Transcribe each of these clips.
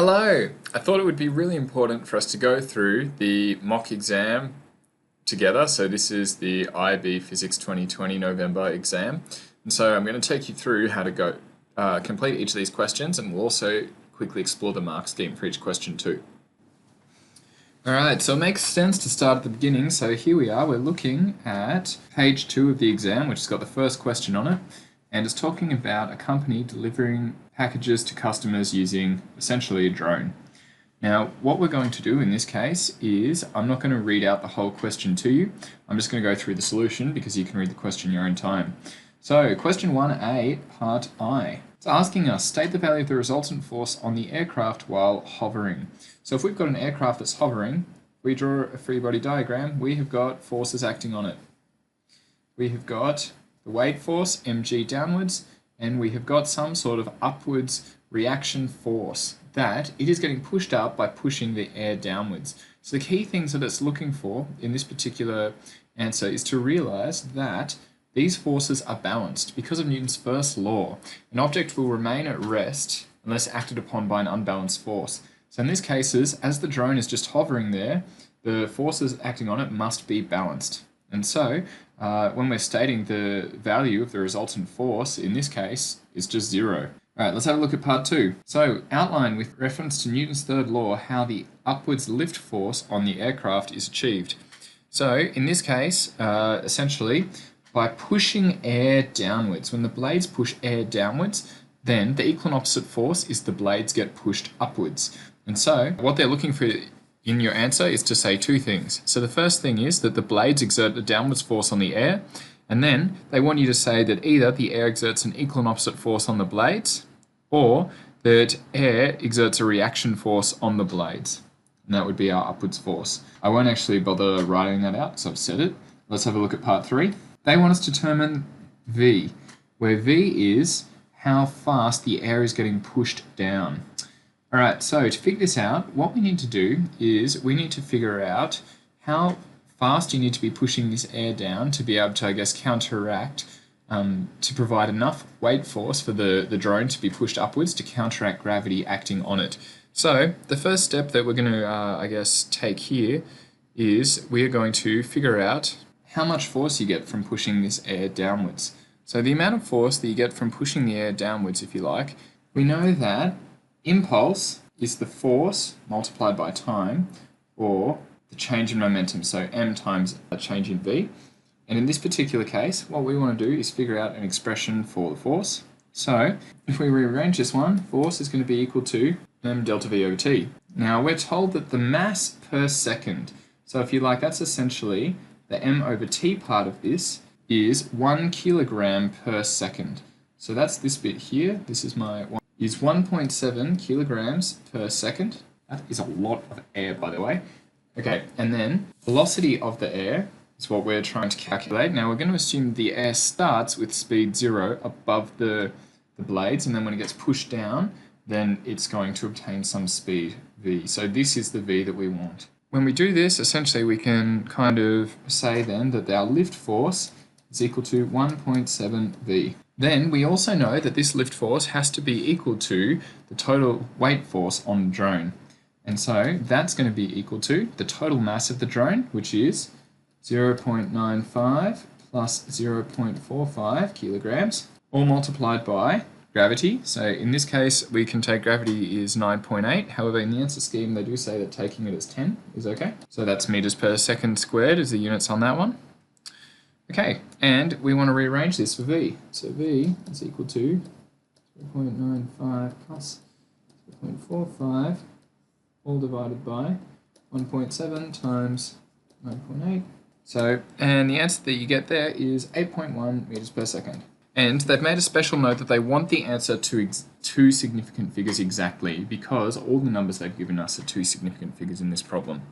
Hello! I thought it would be really important for us to go through the mock exam together. So this is the IB Physics 2020 November exam. And so I'm going to take you through how to go complete each of these questions, and we'll also quickly explore the mark scheme for each question too. Alright, so it makes sense to start at the beginning. So here we are, we're looking at page 2 of the exam, which has got the first question on it. And it's talking about a company delivering packages to customers using essentially a drone. Now, what we're going to do in this case is, I'm not going to read out the whole question to you. I'm just going to go through the solution because you can read the question in your own time. So, question 1A, part I. It's asking us, state the value of the resultant force on the aircraft while hovering. So if we've got an aircraft that's hovering, we draw a free body diagram, we have got forces acting on it. We have got the weight force, mg downwards, and we have got some sort of upwards reaction force that it is getting pushed up by pushing the air downwards. So the key things that it's looking for in this particular answer is to realize that these forces are balanced. Because of Newton's first law, an object will remain at rest unless acted upon by an unbalanced force. So in these cases, as the drone is just hovering there, the forces acting on it must be balanced. And so, when we're stating the value of the resultant force, in this case, is just 0. Alright, let's have a look at part 2. So, outline with reference to Newton's third law how the upwards lift force on the aircraft is achieved. So, in this case, essentially, by pushing air downwards. When the blades push air downwards, then the equal and opposite force is the blades get pushed upwards. And so, what they're looking for in your answer is to say two things. So the first thing is that the blades exert a downwards force on the air, and then they want you to say that either the air exerts an equal and opposite force on the blades, or that air exerts a reaction force on the blades. And that would be our upwards force. I won't actually bother writing that out because I've said it. Let's have a look at part 3. They want us to determine V, where V is how fast the air is getting pushed down. Alright, so to figure this out, what we need to do is we need to figure out how fast you need to be pushing this air down to be able to, I guess, counteract, to provide enough weight force for the drone to be pushed upwards to counteract gravity acting on it. So the first step that we're going to, I guess, take here is we are going to figure out how much force you get from pushing this air downwards. So the amount of force that you get from pushing the air downwards, if you like, we know that impulse is the force multiplied by time, or the change in momentum, so m times a change in v. And in this particular case, what we want to do is figure out an expression for the force. So if we rearrange this one, force is going to be equal to m delta v over t. Now we're told that the mass per second, so if you like, that's essentially the m over t part of this, is 1 kilogram per second. So that's this bit here. This is my one. Is 1.7 kilograms per second. That is a lot of air, by the way. Okay, and then velocity of the air is what we're trying to calculate. Now we're going to assume the air starts with speed 0 above the blades, and then when it gets pushed down, then it's going to obtain some speed v. So this is the v that we want. When we do this, essentially we can kind of say then that our lift force is equal to 1.7 v. Then we also know that this lift force has to be equal to the total weight force on the drone. And so that's going to be equal to the total mass of the drone, which is 0.95 plus 0.45 kilograms, all multiplied by gravity. So in this case, we can take gravity is 9.8. However, in the answer scheme, they do say that taking it as 10 is okay. So that's meters per second squared is the units on that one. Okay, and we want to rearrange this for v. So v is equal to 0.95 plus 0.45 all divided by 1.7 times 9.8. So, and the answer that you get there is 8.1 meters per second. And they've made a special note that they want the answer to two significant figures exactly, because all the numbers they've given us are two significant figures in this problem.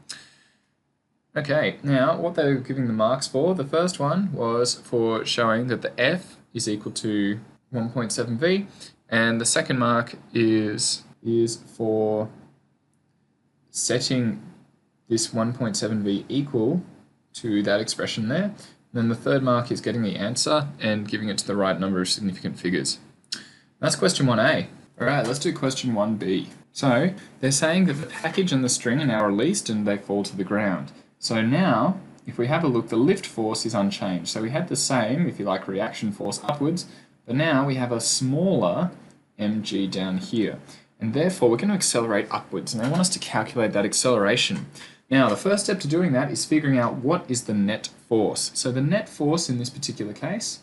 Okay, now what they were giving the marks for, the first one was for showing that the F is equal to 1.7v, and the second mark is for setting this 1.7v equal to that expression there. And then the third mark is getting the answer and giving it to the right number of significant figures. That's question 1a. Alright, let's do question 1b. So they're saying that the package and the string are now released and they fall to the ground. So now, if we have a look, the lift force is unchanged. So we had the same, if you like, reaction force upwards, but now we have a smaller mg down here. And therefore, we're going to accelerate upwards, and they want us to calculate that acceleration. Now, the first step to doing that is figuring out what is the net force. So the net force in this particular case,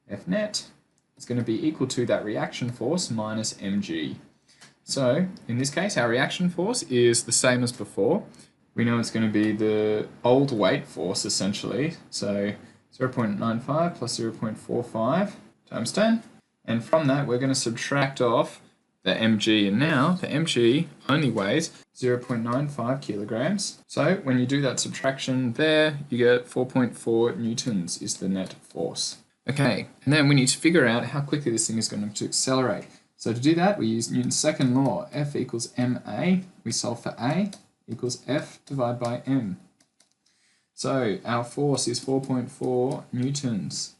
F net, is going to be equal to that reaction force minus mg. So, in this case, our reaction force is the same as before. We know it's going to be the old weight force, essentially. So, 0.95 plus 0.45 times 10. And from that, we're going to subtract off the mg, and now the mg only weighs 0.95 kilograms. So when you do that subtraction there, you get 4.4 newtons is the net force. Okay, and then we need to figure out how quickly this thing is going to accelerate. So to do that, we use Newton's second law, F equals ma. We solve for a equals F divided by m. So our force is 4.4 newtons.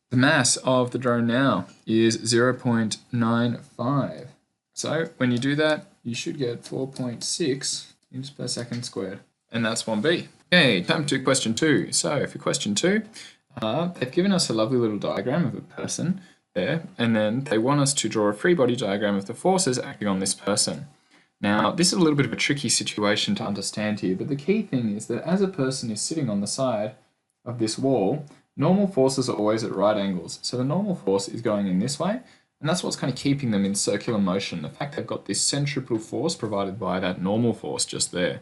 The mass of the drone now is 0.95. So when you do that, you should get 4.6 meters per second squared. And that's 1b. Okay, time to question 2. So for question 2, they've given us a lovely little diagram of a person there, and then they want us to draw a free body diagram of the forces acting on this person. Now, this is a little bit of a tricky situation to understand here, but the key thing is that as a person is sitting on the side of this wall, normal forces are always at right angles. So the normal force is going in this way, and that's what's kind of keeping them in circular motion. The fact they've got this centripetal force provided by that normal force just there.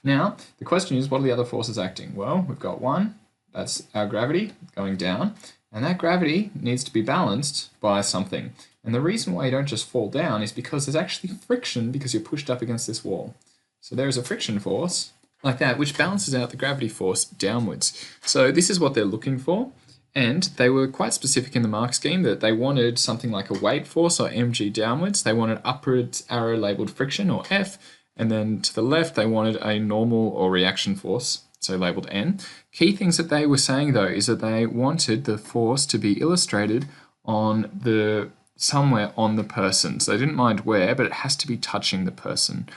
Now, the question is, what are the other forces acting? Well, we've got one, that's our gravity going down, and that gravity needs to be balanced by something. And the reason why you don't just fall down is because there's actually friction because you're pushed up against this wall. So there is a friction force like that, which balances out the gravity force downwards. So this is what they're looking for. And they were quite specific in the mark scheme that they wanted something like a weight force or mg downwards. They wanted upwards arrow labeled friction or F. And then to the left, they wanted a normal or reaction force, so labeled N. Key things that they were saying though is that they wanted the force to be illustrated on somewhere on the person. So they didn't mind where, but it has to be touching the person.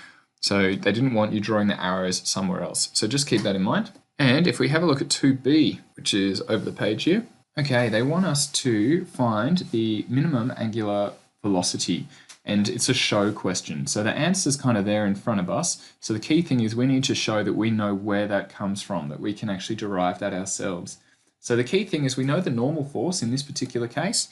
So they didn't want you drawing the arrows somewhere else. So just keep that in mind. And if we have a look at 2b, which is over the page here, okay, they want us to find the minimum angular velocity. And it's a show question. So the answer's kind of there in front of us. So the key thing is we need to show that we know where that comes from, that we can actually derive that ourselves. So the key thing is we know the normal force in this particular case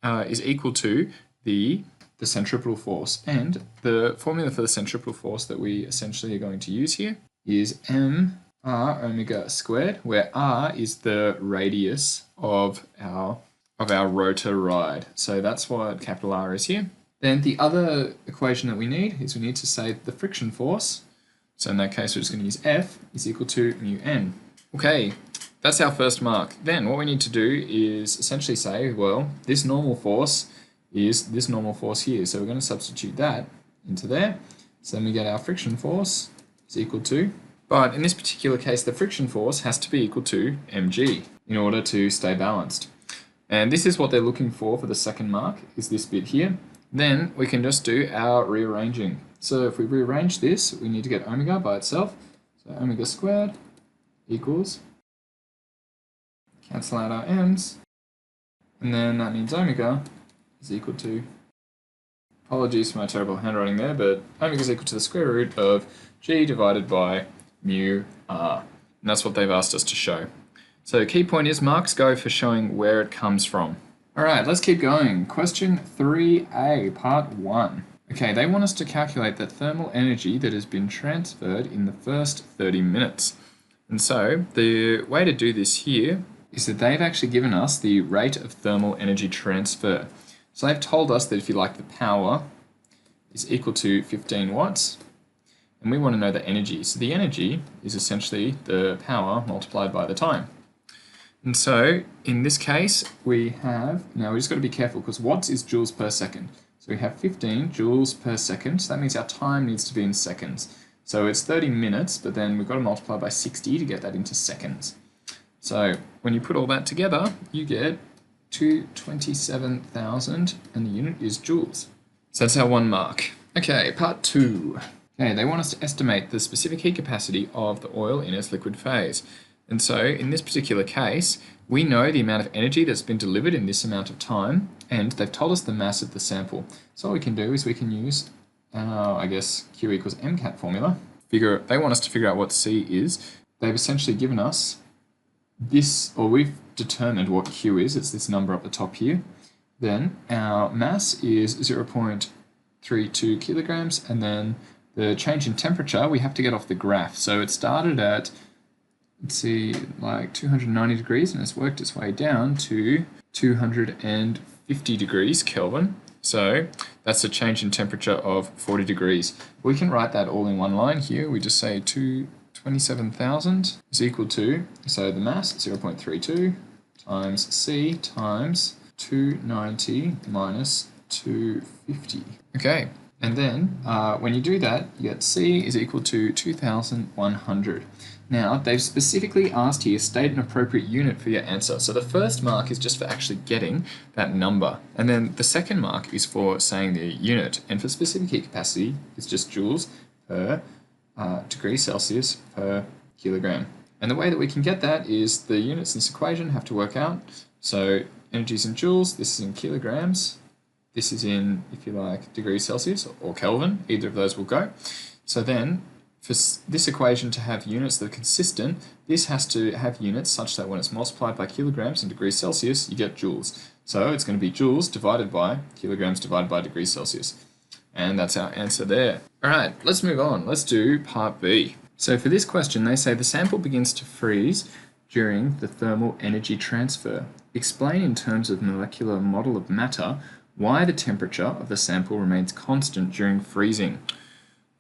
is equal to the centripetal force. And the formula for the centripetal force that we essentially are going to use here is m r omega squared, where r is the radius of our rotor ride. So that's what capital R is here. Then the other equation that we need is we need to say the friction force. So in that case, we're just going to use F is equal to mu n. Okay, that's our first mark. Then what we need to do is essentially say, well, this normal force is this normal force here. So we're going to substitute that into there. So then we get our friction force is equal to, but in this particular case, the friction force has to be equal to mg in order to stay balanced. And this is what they're looking for the second mark, is this bit here. Then we can just do our rearranging. So if we rearrange this, we need to get omega by itself. So omega squared equals, cancel out our m's, and then that means omega is equal to, apologies for my terrible handwriting there, but omega is equal to the square root of g divided by mu r. And that's what they've asked us to show. So the key point is marks go for showing where it comes from. Alright, let's keep going. Question 3a, part 1. Okay, they want us to calculate the thermal energy that has been transferred in the first 30 minutes. And so the way to do this here is that they've actually given us the rate of thermal energy transfer. So they've told us that if you like, the power is equal to 15 watts, and we want to know the energy. So the energy is essentially the power multiplied by the time. And so in this case, we have, now we just got to be careful because watts is joules per second. So we have 15 joules per second. So that means our time needs to be in seconds. So it's 30 minutes, but then we've got to multiply by 60 to get that into seconds. So when you put all that together, you get 227,000, and the unit is joules. So that's our one mark. Okay, part 2. Okay, they want us to estimate the specific heat capacity of the oil in its liquid phase. And so, in this particular case, we know the amount of energy that's been delivered in this amount of time, and they've told us the mass of the sample. So what we can do is we can use our, I guess, Q equals MCAT formula. They want us to figure out what C is. They've essentially given us this, or we've determined what Q is. It's this number up the top here. Then our mass is 0.32 kilograms, and then the change in temperature we have to get off the graph. So it started at, let's see, like 290 degrees, and it's worked its way down to 250 degrees Kelvin. So that's a change in temperature of 40 degrees. We can write that all in one line here. We just say 27,000 is equal to, so the mass, 0.32 times C times 290 minus 250. Okay, and then when you do that, you get C is equal to 2,100. Now, they've specifically asked here, state an appropriate unit for your answer. So the first mark is just for actually getting that number. And then the second mark is for saying the unit. And for specific heat capacity, it's just joules per degree Celsius per kilogram. And the way that we can get that is the units in this equation have to work out. So energy is in joules, this is in kilograms, this is in, if you like, degrees Celsius or Kelvin, either of those will go. So then, for this equation to have units that are consistent, this has to have units such that when it's multiplied by kilograms in degrees Celsius, you get joules. So it's going to be joules divided by kilograms divided by degrees Celsius. And that's our answer there. All right, let's move on. Let's do part B. So for this question, they say the sample begins to freeze during the thermal energy transfer. Explain in terms of molecular model of matter why the temperature of the sample remains constant during freezing.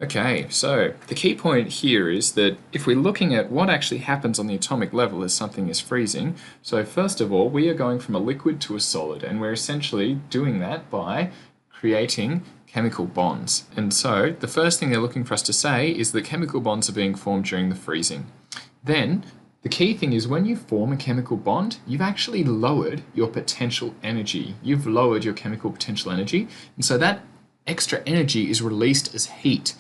Okay, so the key point here is that if we're looking at what actually happens on the atomic level as something is freezing, so first of all, we are going from a liquid to a solid, and we're essentially doing that by creating chemical bonds. And so the first thing they're looking for us to say is that chemical bonds are being formed during the freezing. Then the key thing is when you form a chemical bond, you've actually lowered your potential energy. You've lowered your chemical potential energy, and so that extra energy is released as heat.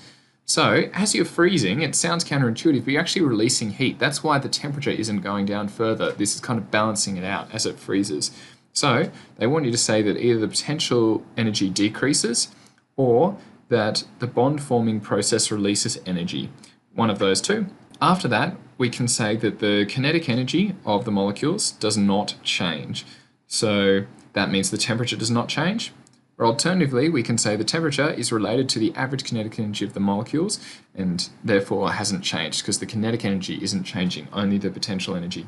So as you're freezing, it sounds counterintuitive, but you're actually releasing heat. That's why the temperature isn't going down further. This is kind of balancing it out as it freezes. So they want you to say that either the potential energy decreases or that the bond forming process releases energy. One of those two. After that, we can say that the kinetic energy of the molecules does not change. So that means the temperature does not change. Or alternatively, we can say the temperature is related to the average kinetic energy of the molecules and therefore hasn't changed because the kinetic energy isn't changing, only the potential energy.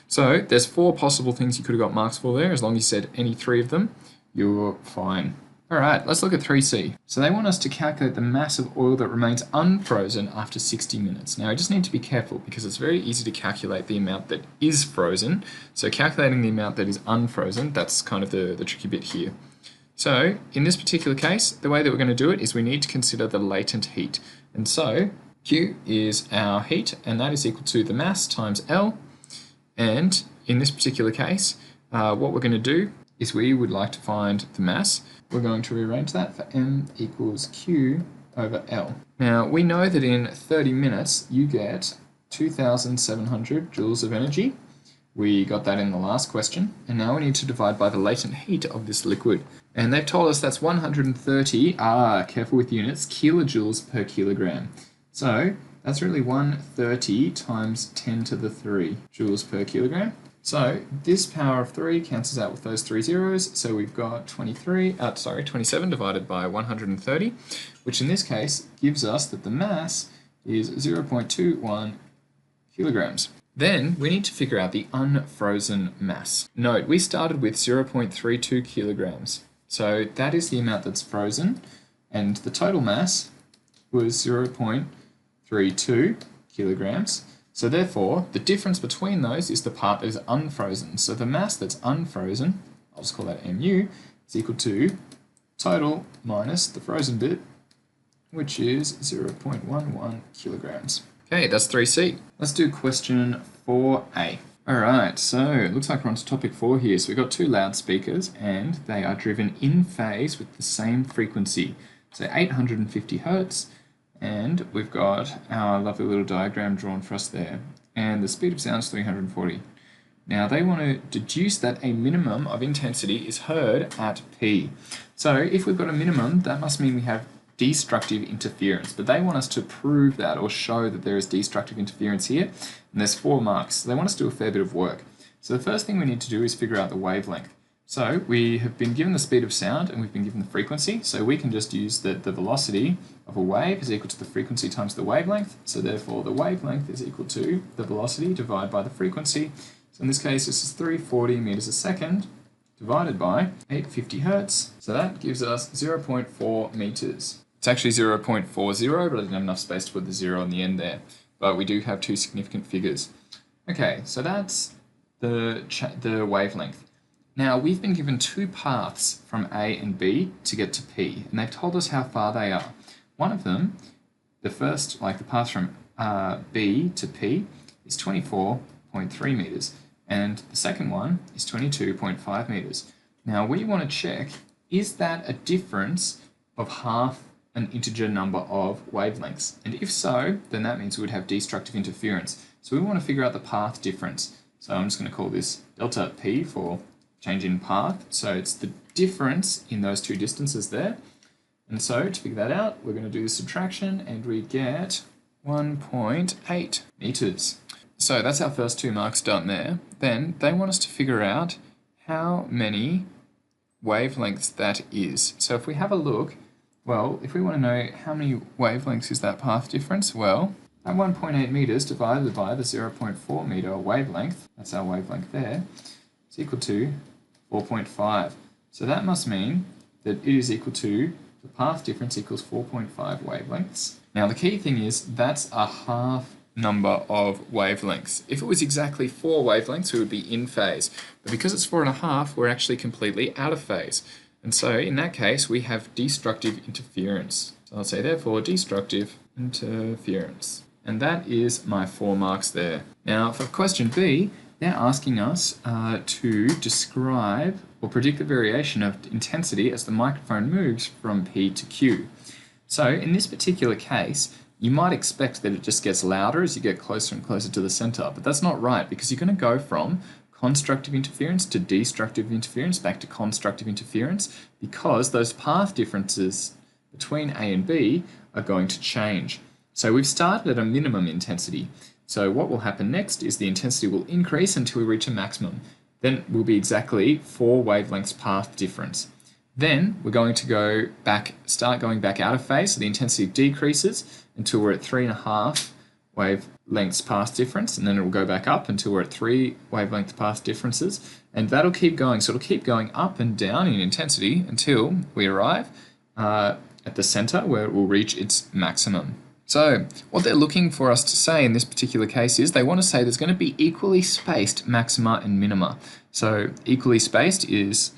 So there's 4 possible things you could have got marks for there. As long as you said any 3 of them, you're fine. All right, let's look at 3C. So they want us to calculate the mass of oil that remains unfrozen after 60 minutes. Now, I just need to be careful because it's very easy to calculate the amount that is frozen. So calculating the amount that is unfrozen, that's kind of the tricky bit here. So in this particular case, the way that we're going to do it is we need to consider the latent heat. And so Q is our heat, and that is equal to the mass times L. And in this particular case, what we're going to do is we would like to find the mass. We're going to rearrange that for M equals Q over L. Now we know that in 30 minutes you get 2,700 joules of energy. We got that in the last question, and now we need to divide by the latent heat of this liquid. And they've told us that's 130, careful with units, kilojoules per kilogram. So that's really 130 times 10 to the 3 joules per kilogram. So this power of 3 cancels out with those 3 zeros, so we've got 27 divided by 130, which in this case gives us that the mass is 0.21 kilograms. Then we need to figure out the unfrozen mass. Note, we started with 0.32 kilograms. So that is the amount that's frozen, and the total mass was 0.32 kilograms. So therefore, the difference between those is the part that is unfrozen. So the mass that's unfrozen, I'll just call that mu, is equal to total minus the frozen bit, which is 0.11 kilograms. Okay, that's 3C. Let's do question 4A. Alright, so it looks like we're on to topic 4 here. So we've got 2 loudspeakers and they are driven in phase with the same frequency. So 850 hertz, and we've got our lovely little diagram drawn for us there. And the speed of sound is 340. Now they want to deduce that a minimum of intensity is heard at P. So if we've got a minimum, that must mean we have destructive interference, but they want us to prove that or show that there is destructive interference here, and there's 4 marks. So they want us to do a fair bit of work. So the first thing we need to do is figure out the wavelength. So we have been given the speed of sound and we've been given the frequency, so we can just use that the velocity of a wave is equal to the frequency times the wavelength, so therefore the wavelength is equal to the velocity divided by the frequency. So in this case this is 340 meters a second divided by 850 hertz, so that gives us 0.4 meters. It's actually 0.40, but I didn't have enough space to put the 0 on the end there, but we do have 2 significant figures. Okay, so that's the wavelength. Now we've been given 2 paths from A and B to get to P, and they've told us how far they are. One of them, the first, like the path from B to P, is 24.3 meters, and the second one is 22.5 meters. Now we want to check, is that a difference of half an integer number of wavelengths? And if so, then that means we would have destructive interference. So we want to figure out the path difference. So I'm just going to call this delta P for change in path. So it's the difference in those 2 distances there. And so to figure that out, we're going to do the subtraction and we get 1.8 meters. So that's our first 2 marks done there. Then they want us to figure out how many wavelengths that is. So if we have a look, well, if we want to know how many wavelengths is that path difference, well, that 1.8 meters divided by the 0.4 meter wavelength, that's our wavelength there, is equal to 4.5. So that must mean that it is equal to, the path difference equals 4.5 wavelengths. Now the key thing is that's a half number of wavelengths. If it was exactly 4 wavelengths, we would be in phase. But because it's 4.5, we're actually completely out of phase. And so in that case, we have destructive interference. So I'll say therefore destructive interference. And that is my 4 marks there. Now for question B, they're asking us to describe or predict the variation of intensity as the microphone moves from P to Q. So in this particular case, you might expect that it just gets louder as you get closer and closer to the center, but that's not right, because you're going to go from constructive interference to destructive interference back to constructive interference, because those path differences between A and B are going to change. So we've started at a minimum intensity. So what will happen next is the intensity will increase until we reach a maximum. Then it will be exactly 4 wavelengths path difference. Then we're going to start going back out of phase, so the intensity decreases until we're at 3.5 wavelengths path difference, and then it will go back up until we're at 3 wavelength path differences, and that'll keep going. So it'll keep going up and down in intensity until we arrive at the center where it will reach its maximum. So what they're looking for us to say in this particular case is they want to say there's going to be equally spaced maxima and minima. So equally spaced is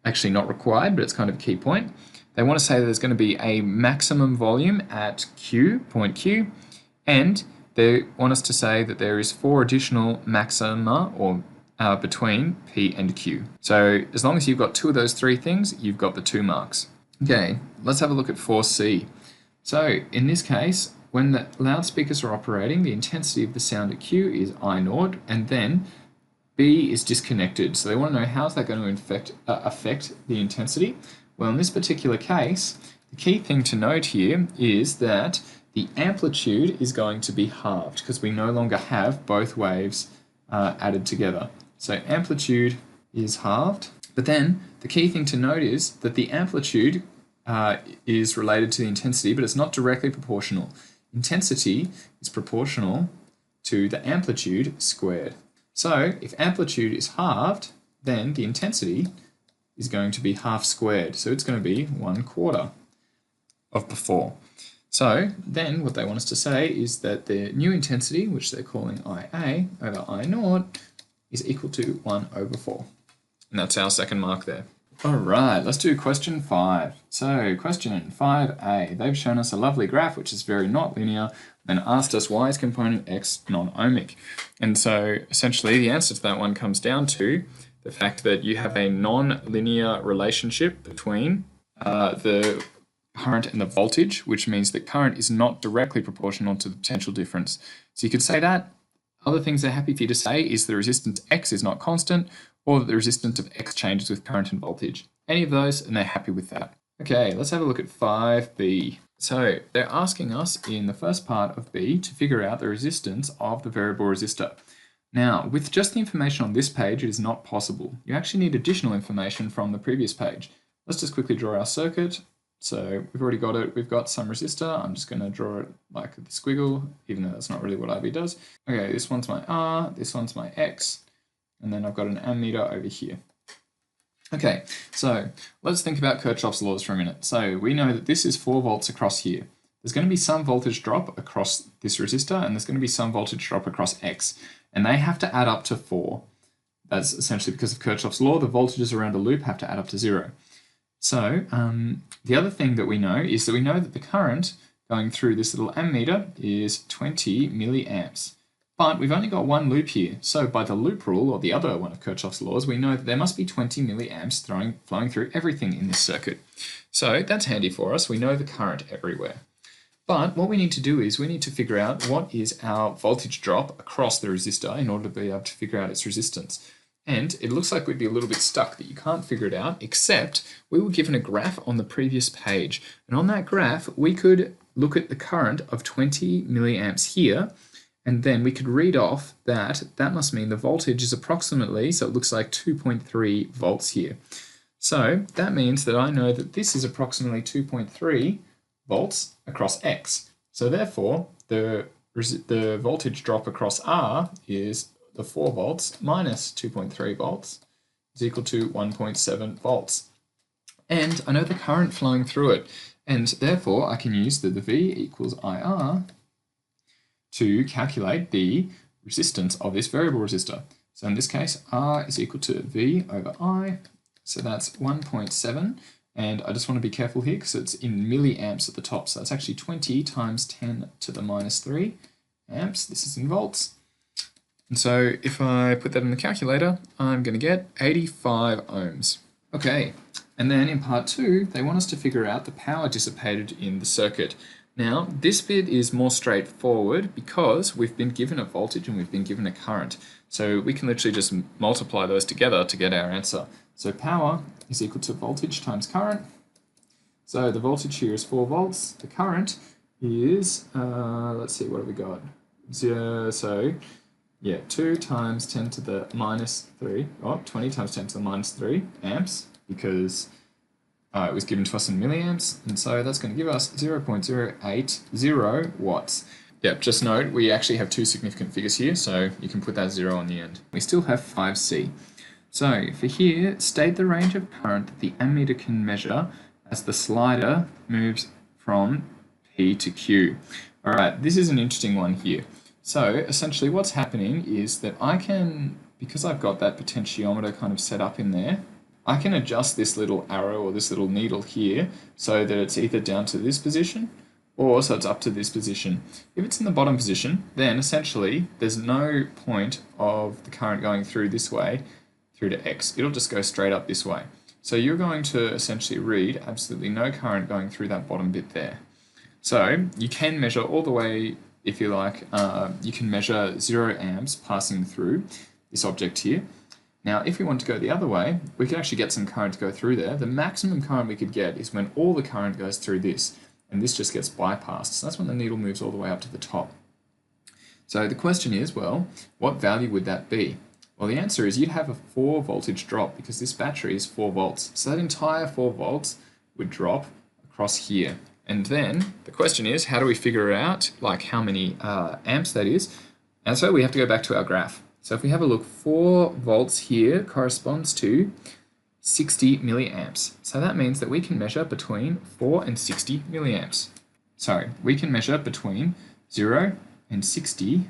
actually not required, but it's kind of a key point. They want to say that there's going to be a maximum volume at Q, point Q, and they want us to say that there is 4 additional maxima or between P and Q. So as long as you've got 2 of those 3 things, you've got the 2 marks. Okay, let's have a look at 4C. So in this case, when the loudspeakers are operating, the intensity of the sound at Q is I0, and then B is disconnected. So they want to know how is that going to affect the intensity. Well, in this particular case, the key thing to note here is that the amplitude is going to be halved because we no longer have both waves added together. So amplitude is halved, but then the key thing to note is that the amplitude is related to the intensity, but it's not directly proportional. Intensity is proportional to the amplitude squared. So if amplitude is halved, then the intensity is going to be half squared. So it's going to be 1/4 of before. So then what they want us to say is that the new intensity, which they're calling IA over I0, is equal to 1/4. And that's our second mark there. All right, let's do question 5. So question 5a, they've shown us a lovely graph which is very not linear, and asked us why is component x non-ohmic. And so essentially the answer to that one comes down to the fact that you have a non-linear relationship between the current and the voltage, which means that current is not directly proportional to the potential difference. So you could say that. Other things they're happy for you to say is the resistance X is not constant, or that the resistance of X changes with current and voltage. Any of those, and they're happy with that. Okay, let's have a look at 5b. So they're asking us in the first part of B to figure out the resistance of the variable resistor. Now, with just the information on this page, it is not possible. You actually need additional information from the previous page. Let's just quickly draw our circuit. So we've already got it. We've got some resistor. I'm just going to draw it like the squiggle, even though that's not really what IB does. Okay, this one's my R, this one's my X, and then I've got an ammeter over here. Okay, so let's think about Kirchhoff's laws for a minute. So we know that this is 4 volts across here. There's going to be some voltage drop across this resistor, and there's going to be some voltage drop across X, and they have to add up to 4. That's essentially because of Kirchhoff's law. The voltages around a loop have to add up to 0. So the other thing that we know is that we know that the current going through this little ammeter is 20 milliamps. But we've only got one loop here. So by the loop rule, or the other one of Kirchhoff's laws, we know that there must be 20 milliamps flowing through everything in this circuit. So that's handy for us. We know the current everywhere. But what we need to do is we need to figure out what is our voltage drop across the resistor in order to be able to figure out its resistance. And it looks like we'd be a little bit stuck that you can't figure it out, except we were given a graph on the previous page. And on that graph, we could look at the current of 20 milliamps here, and then we could read off that that must mean the voltage is approximately, so it looks like 2.3 volts here. So that means that I know that this is approximately 2.3 volts across X. So therefore, the voltage drop across R is the 4 volts minus 2.3 volts is equal to 1.7 volts. And I know the current flowing through it, and therefore I can use the V equals IR to calculate the resistance of this variable resistor. So in this case, R is equal to V over I, so that's 1.7, and I just want to be careful here because it's in milliamps at the top, so that's actually 20 times 10 to the minus 3 amps. This is in volts. And so if I put that in the calculator, I'm going to get 85 ohms. Okay, and then in part 2, they want us to figure out the power dissipated in the circuit. Now, this bit is more straightforward because we've been given a voltage and we've been given a current. So we can literally just multiply those together to get our answer. So power is equal to voltage times current. So the voltage here is 4 volts. The current is, let's see, what have we got? 2 times 10 to the minus 3, 20 times 10 to the minus 3 amps, because it was given to us in milliamps, and so that's going to give us 0.080 watts. Yep, just note, we actually have 2 significant figures here, so you can put that 0 on the end. We still have 5C. So for here, state the range of current that the ammeter can measure as the slider moves from P to Q. All right, this is an interesting one here. So essentially what's happening is that I can, because I've got that potentiometer kind of set up in there, I can adjust this little arrow or this little needle here so that it's either down to this position or so it's up to this position. If it's in the bottom position, then essentially there's no point of the current going through this way through to X. It'll just go straight up this way. So you're going to essentially read absolutely no current going through that bottom bit there. So you can measure all the way, if you like, you can measure 0 amps passing through this object here. Now, if we want to go the other way, we could actually get some current to go through there. The maximum current we could get is when all the current goes through this, and this just gets bypassed. So that's when the needle moves all the way up to the top. So the question is, well, what value would that be? Well, the answer is you'd have a 4 voltage drop because this battery is 4 volts. So that entire 4 volts would drop across here. And then the question is, how do we figure out like how many amps that is? And so we have to go back to our graph. So if we have a look, 4 volts here corresponds to 60 milliamps. So that means that we can measure between 4 and 60 milliamps. Sorry, we can measure between 0 and 60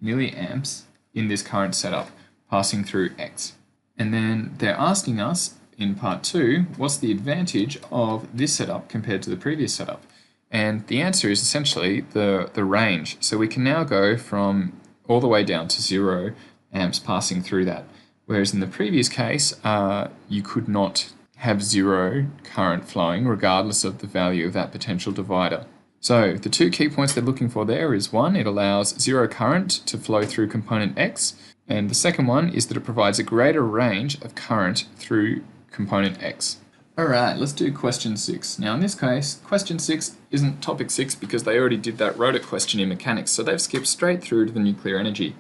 milliamps in this current setup passing through X. And then they're asking us in part 2, what's the advantage of this setup compared to the previous setup? And the answer is essentially the range. So we can now go from all the way down to 0 amps passing through that. Whereas in the previous case, you could not have zero current flowing regardless of the value of that potential divider. So the two key points they're looking for there is one, it allows zero current to flow through component X, and the second one is that it provides a greater range of current through component X. Alright, let's do question 6. Now in this case, question 6 isn't topic 6 because they already did that rotor question in mechanics, so they've skipped straight through to the nuclear energy.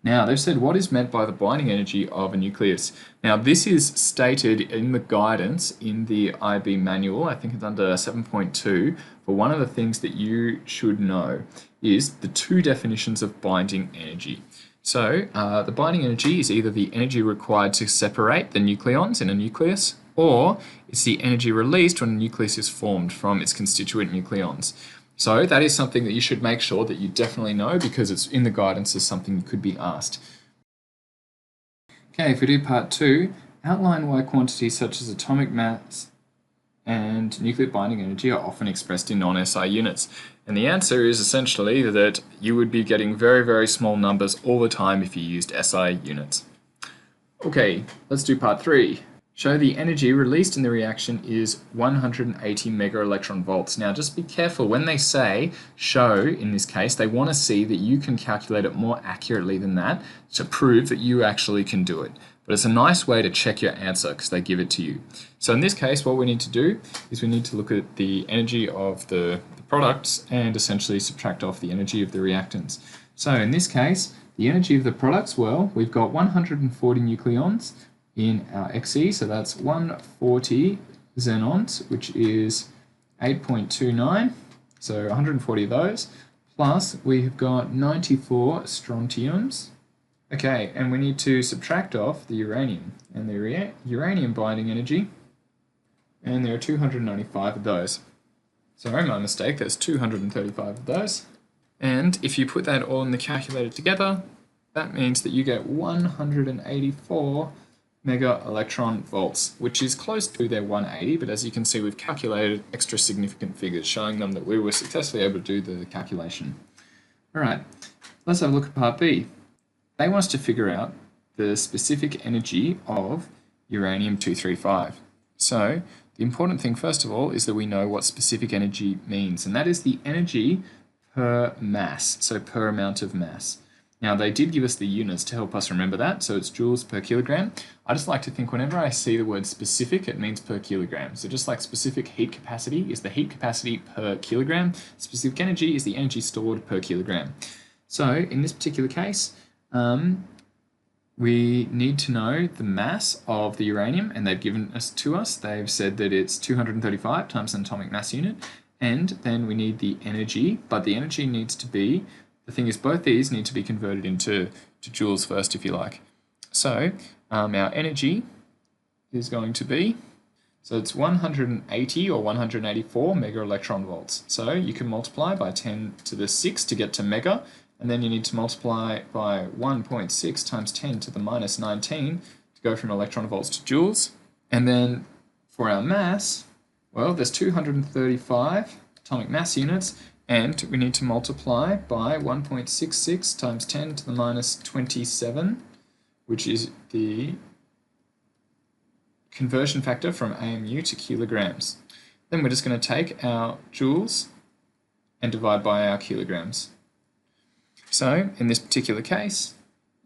Now they've said what is meant by the binding energy of a nucleus. Now this is stated in the guidance in the IB manual, I think it's under 7.2, but one of the things that you should know is the two definitions of binding energy. So the binding energy is either the energy required to separate the nucleons in a nucleus, or it's the energy released when a nucleus is formed from its constituent nucleons. So that is something that you should make sure that you definitely know because it's in the guidance as something you could be asked. Okay, if we do part 2, outline why quantities such as atomic mass and nuclear binding energy are often expressed in non-SI units. And the answer is essentially that you would be getting very, very small numbers all the time if you used SI units. Okay, let's do part 3. Show the energy released in the reaction is 180 mega electron volts. Now just be careful when they say show, in this case, they want to see that you can calculate it more accurately than that to prove that you actually can do it. But it's a nice way to check your answer because they give it to you. So in this case, what we need to do is we need to look at the energy of the products and essentially subtract off the energy of the reactants. So in this case, the energy of the products, well, we've got 140 nucleons in our Xe, so that's 140 xenons, which is 8.29, so 140 of those, plus we've got 94 strontiums. Okay, and we need to subtract off the uranium, and the uranium binding energy, and there are 295 of those. Sorry, my mistake, there's 235 of those. And if you put that all in the calculator together, that means that you get 184 mega electron volts, which is close to their 180, but as you can see we've calculated extra significant figures showing them that we were successfully able to do the calculation. Alright, let's have a look at part B. They want us to figure out the specific energy of uranium-235. So the important thing first of all is that we know what specific energy means, and that is the energy per mass, so per amount of mass. Now they did give us the units to help us remember that, so it's joules per kilogram. I just like to think whenever I see the word specific, it means per kilogram. So just like specific heat capacity is the heat capacity per kilogram, specific energy is the energy stored per kilogram. So in this particular case, we need to know the mass of the uranium, and they've given us to us. They've said that it's 235 times an atomic mass unit, and then we need the energy, but the energy needs to be, the thing is both these need to be converted into joules first if you like. So our energy is going to be, so it's 180 or 184 mega electron volts. So you can multiply by 10 to the 6 to get to mega, and then you need to multiply by 1.6 times 10 to the minus 19 to go from electron volts to joules. And then for our mass, well, there's 235 atomic mass units, and we need to multiply by 1.66 times 10 to the minus 27, which is the conversion factor from AMU to kilograms. Then we're just going to take our joules and divide by our kilograms. So in this particular case,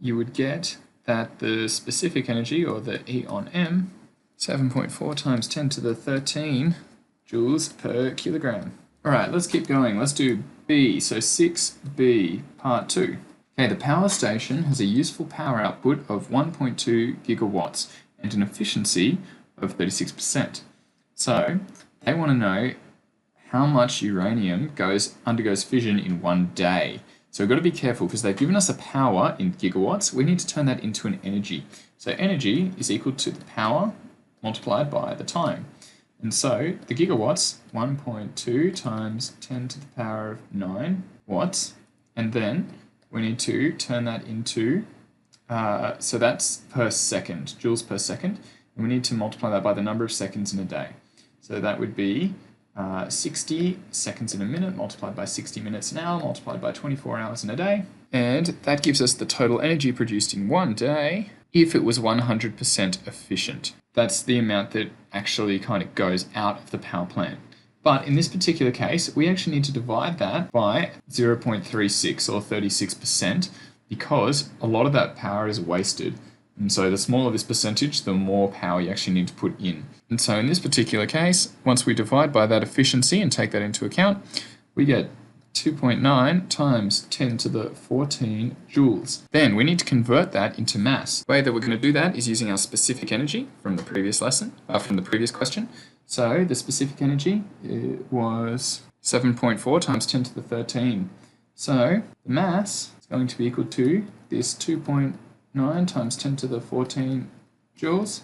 you would get that the specific energy, or the E on M, 7.4 times 10 to the 13 joules per kilogram. Alright, let's keep going. Let's do B, so 6B, part 2. Okay, the power station has a useful power output of 1.2 gigawatts and an efficiency of 36%. So they want to know how much uranium undergoes fission in 1 day. So we've got to be careful because they've given us a power in gigawatts. We need to turn that into an energy. So energy is equal to the power multiplied by the time. And so the gigawatts, 1.2 times 10 to the power of 9 watts. And then we need to turn that into, so that's per second, joules per second. And we need to multiply that by the number of seconds in a day. So that would be 60 seconds in a minute multiplied by 60 minutes an hour multiplied by 24 hours in a day. And that gives us the total energy produced in 1 day if it was 100% efficient. that's the amount that actually kind of goes out of the power plant. But in this particular case, we actually need to divide that by 0.36 or 36% because a lot of that power is wasted. And so the smaller this percentage, the more power you actually need to put in. And so in this particular case, once we divide by that efficiency and take that into account, we get 2.9 times 10 to the 14 joules. Then we need to convert that into mass. The way that we're going to do that is using our specific energy from the previous lesson, from the previous question. So the specific energy was 7.4 times 10 to the 13. So the mass is going to be equal to this 2.9 times 10 to the 14 joules,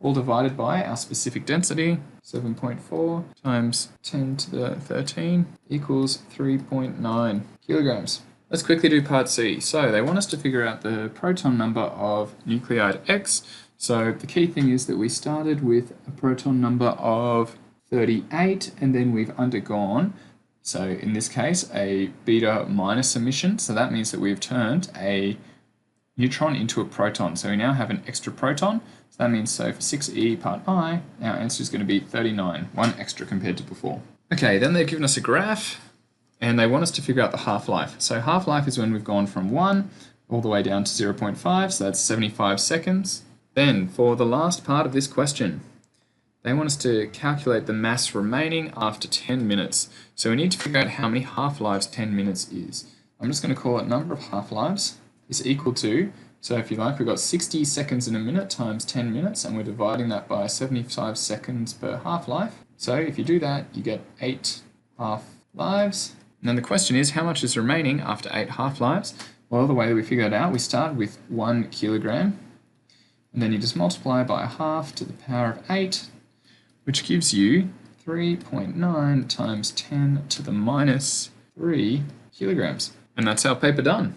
all divided by our specific density, 7.4 times 10 to the 13 equals 3.9 kilograms. Let's quickly do part C. So they want us to figure out the proton number of nuclide X. So the key thing is that we started with a proton number of 38 and then we've undergone, so in this case, a beta minus emission. So that means that we've turned a neutron into a proton. So we now have an extra proton. So that means, so for 6e part I, our answer is going to be 39, one extra compared to before. Okay, then they've given us a graph and they want us to figure out the half-life. So half-life is when we've gone from 1 all the way down to 0.5, so that's 75 seconds. Then for the last part of this question, they want us to calculate the mass remaining after 10 minutes. So we need to figure out how many half-lives 10 minutes is. I'm just going to call it number of half-lives is equal to, so if you like, we've got 60 seconds in a minute times 10 minutes, and we're dividing that by 75 seconds per half-life. So if you do that, you get 8 half-lives. And then the question is, how much is remaining after 8 half-lives? Well, the way that we figure it out, we start with 1 kilogram, and then you just multiply by a half to the power of 8, which gives you 3.9 times 10 to the minus 3 kilograms. And that's our paper done.